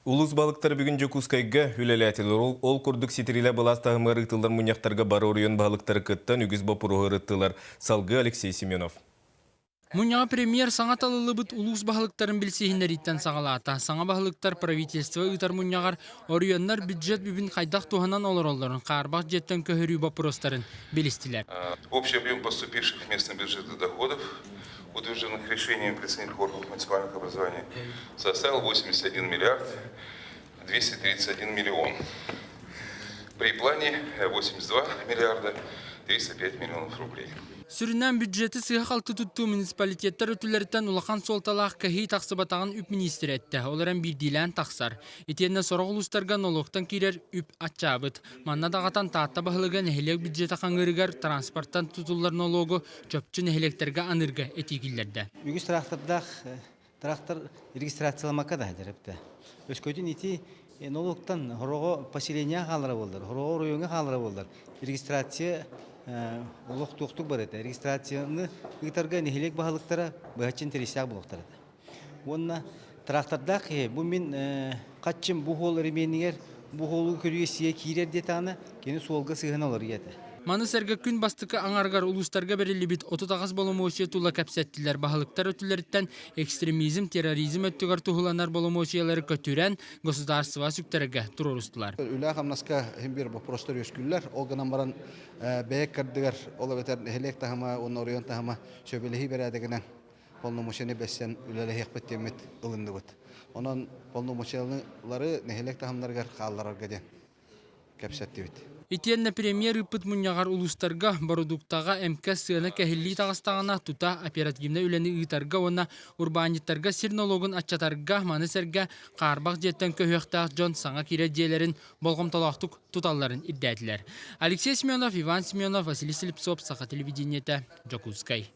Улус балыктар бүгін Жокускайга үлелетілер. Ол күрдік сетерілі баластағы мәріктілер мұнияқтарға бары орыйын балықтары кыттан үгіз бапырығы рыттылар. Салғы Алексей Семенов. Мұняға премьер саңа талылы бұд улус бағылықтарын білсейіндеріттен сағалата. Саңа бағылықтар правительство ұйтар мұнияғар орыйынлар бюджет бүбін қайдақ туғанан олар оларын қарбақ жеттен көхірі бапыростарын білістілер. Общий объем поступивших в местные бюджеты доходов, утвержденных решением представительных органов муниципальных образований, составил 81 миллиард 231 миллион. При плане 82 миллиарда 305 миллионов рублей. Сүрінен бюджеті сыға қалты тұтты муниципалитеттер өтілерден ұлақан солталақ кәхей тақсы батаған үп министр әтті. Оларан бірдейлән тақсар. Етенне сорық ұлыстарға noloqtan керер үп атчабыт. Манна дағатан таатта бағылыған әхелек бюджеті қаңырығар транспорттан тұтылар nologu чөпчі әхелектерге анырға етекілерді. Үгіз трактор регистрацияламаққа да әдіріпті. Өскөтін еті noloqtan хороғы поселения қалыра болдар, хороғы районға қалыра болдар. Регистрация улуq туқтық бар еді. Регистрацияны ұйтарға нехелек бағылықтара бұғатчын тересияқ бұлықтар еді. Онына трактордақ бұл мен қатчым бұл ол ременігер бұл олы көріге сие кейрер детаны кені солға сығын олар еді. Маны сәргі күн бастықы аңарғар ұлыстарға бәрілі бит 30 болымошия тула кәпсәттілер бағылықтар өтілеріттен экстремизм, терроризм өттігар тұғыланар болымошиялары көтірен государства сүктерге тұрырыстылар. Үлі ағамнасқа бір простор өскүллер, олғынан баран бәйек кәрдігер, олы бәтер хелек тағыма, оны орыйон тағыма сөбеліхи бәрәдігінен полномочияны бәссен үлелі хекпет темет ылынды бұд. Онын полномочиялары нехелек тағымларғар қалларарға ден кәпсәтті бүд. Итенне премьер үппіт мұнияғар ұлыстарға барудуқтаға әмкәс сығына кәхілі тағыстағына тута оперативна үләні ұйтарға оны урбаниттарға сирнологын атчатарға маны сәрге қарбақ жеттен көхіқтақ жон саңа кире дейлерін болғымталақтық тұталарын иддәділер. Алексей Семенов, Иван Семенов, Василий Слепцов, Саха телевидениеті, Жокускай.